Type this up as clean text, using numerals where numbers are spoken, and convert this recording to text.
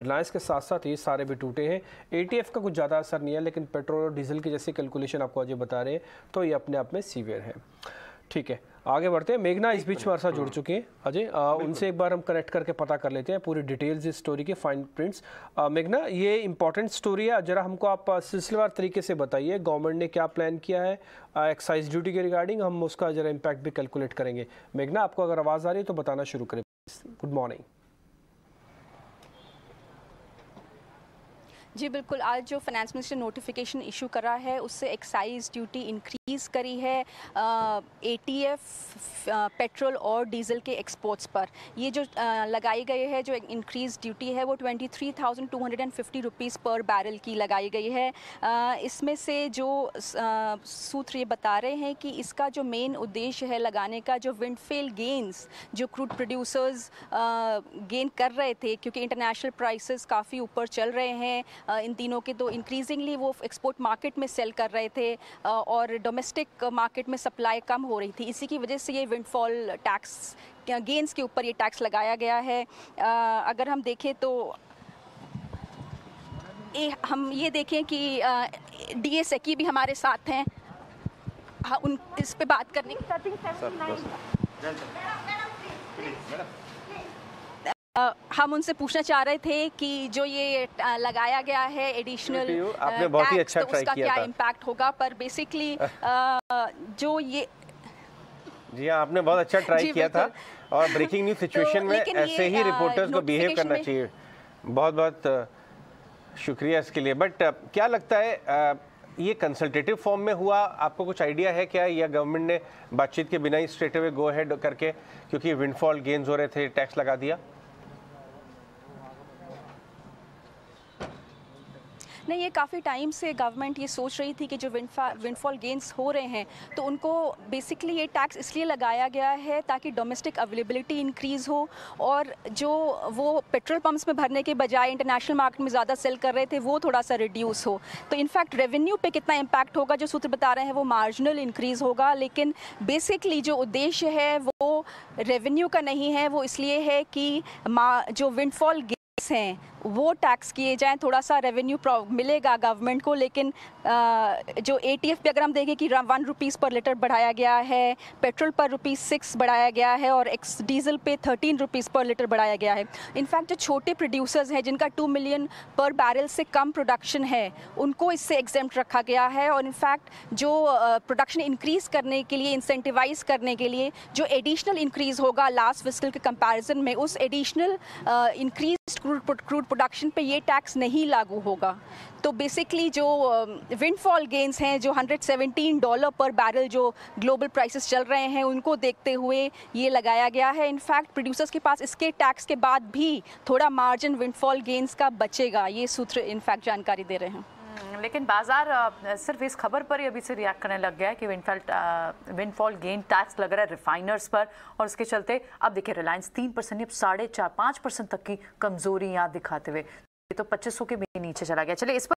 रिलायंस के साथ साथ ये सारे भी टूटे हैं। एटीएफ का कुछ ज़्यादा असर नहीं है, लेकिन पेट्रोल और डीजल की जैसे कैलकुलेशन आपको अजय बता रहे हैं तो ये अपने आप में सीवियर है। ठीक है, आगे बढ़ते हैं। मेघना इस बीच में हमारे साथ जुड़ चुके हैं। अजय, उनसे एक बार हम कनेक्ट करके पता कर लेते हैं पूरी डिटेल्स इस स्टोरी के, फाइन प्रिंट्स। मेघना, ये इंपॉर्टेंट स्टोरी है, जरा हमको आप सिलसिलेवार तरीके से बताइए। गवर्नमेंट ने क्या प्लान किया है एक्साइज ड्यूटी के रिगार्डिंग, हम उसका जरा इम्पैक्ट भी कैलकुलेट करेंगे। मेघना, आपको अगर आवाज़ आ रही है तो बताना शुरू करें। Good morning. जी बिल्कुल, आज जो फाइनेंस मिनिस्टर नोटिफिकेशन इशू करा है उससे एक्साइज ड्यूटी इंक्रीज़ करी है एटीएफ, पेट्रोल और डीजल के एक्सपोर्ट्स पर। ये जो लगाई गई है, जो इंक्रीज ड्यूटी है वो 23,250 रुपीज़ पर बैरल की लगाई गई है। इसमें से जो सूत्र ये बता रहे हैं कि इसका जो मेन उद्देश्य है लगाने का, जो विंडफॉल गेन्स जो क्रूड प्रोड्यूसर्स गेन कर रहे थे, क्योंकि इंटरनेशनल प्राइसेस काफ़ी ऊपर चल रहे हैं इन तीनों के, तो इंक्रीजिंगली वो एक्सपोर्ट मार्केट में सेल कर रहे थे और डोमेस्टिक मार्केट में सप्लाई कम हो रही थी। इसी की वजह से ये विंडफॉल टैक्स गेन्स के ऊपर ये टैक्स लगाया गया है। अगर हम देखें तो हम ये देखें कि डीए सेकी भी हमारे साथ हैं, उन इस पे बात करने की हम उनसे पूछना चाह रहे थे कि जो ये लगाया गया है एडिशनल आपने बहुत ही अच्छा ट्राई उसका किया क्या था। इम्पैक्ट होगा, पर बेसिकली जो ये जी हाँ, आपने बहुत अच्छा ट्राई किया था और ब्रेकिंग न्यूज सिचुएशन में ऐसे ही रिपोर्टर्स को बिहेव करना चाहिए। बहुत बहुत शुक्रिया इसके लिए। बट क्या लगता है ये कंसल्टेटिव फॉर्म में हुआ, आपको कुछ आइडिया है क्या, या गवर्नमेंट ने बातचीत के बिना ही स्ट्रेट अवे गो अहेड करके, क्योंकि विंडफॉल गेन्स हो रहे थे, टैक्स लगा दिया? नहीं, ये काफ़ी टाइम से गवर्नमेंट ये सोच रही थी कि जो विंडफॉल गेन्स हो रहे हैं तो उनको बेसिकली ये टैक्स इसलिए लगाया गया है ताकि डोमेस्टिक अवेलेबिलिटी इंक्रीज़ हो, और जो वो पेट्रोल पंप्स में भरने के बजाय इंटरनेशनल मार्केट में ज़्यादा सेल कर रहे थे वो थोड़ा सा रिड्यूस हो। तो इनफैक्ट रेवेन्यू पे कितना इम्पैक्ट होगा, जो सूत्र बता रहे हैं वो मार्जिनल इंक्रीज़ होगा, लेकिन बेसिकली जो उद्देश्य है वो रेवेन्यू का नहीं है। वो इसलिए है कि जो विंडफॉल हैं वो टैक्स किए जाएं, थोड़ा सा रेवेन्यू मिलेगा गवर्नमेंट को। लेकिन जो एटीएफ पे अगर हम देखें कि 1 रुपीज़ पर लीटर बढ़ाया गया है, पेट्रोल पर ₹6 बढ़ाया गया है और डीजल पे 13 रुपीज़ पर लीटर बढ़ाया गया है। इनफैक्ट जो छोटे प्रोड्यूसर्स हैं जिनका 2 मिलियन पर बैरल से कम प्रोडक्शन है, उनको इससे एग्जेम्प्ट रखा गया है। और इनफैक्ट जो प्रोडक्शन इंक्रीज़ करने के लिए, इंसेंटिवाइज करने के लिए जो एडिशनल इंक्रीज़ होगा लास्ट फिस्कल के कंपैरिजन में, उस एडिशनल इंक्रीज क्रूड प्रोडक्शन पे ये टैक्स नहीं लागू होगा। तो बेसिकली जो विंडफॉल गेन्स हैं, जो $117 पर बैरल जो ग्लोबल प्राइसेस चल रहे हैं, उनको देखते हुए ये लगाया गया है। इनफैक्ट प्रोड्यूसर्स के पास इसके टैक्स के बाद भी थोड़ा मार्जिन विंडफॉल गेन्स का बचेगा, ये सूत्र इनफैक्ट जानकारी दे रहे हैं। लेकिन बाजार सिर्फ इस खबर पर ही अभी से रिएक्ट करने लग गया है कि विंडफॉल गेन टैक्स लग रहा है रिफाइनर्स पर, और उसके चलते अब देखिए रिलायंस 3% अब 4.5-5% तक की कमजोरी यहाँ दिखाते हुए, ये तो 2500 के भी नीचे चला गया। चलिए इस पर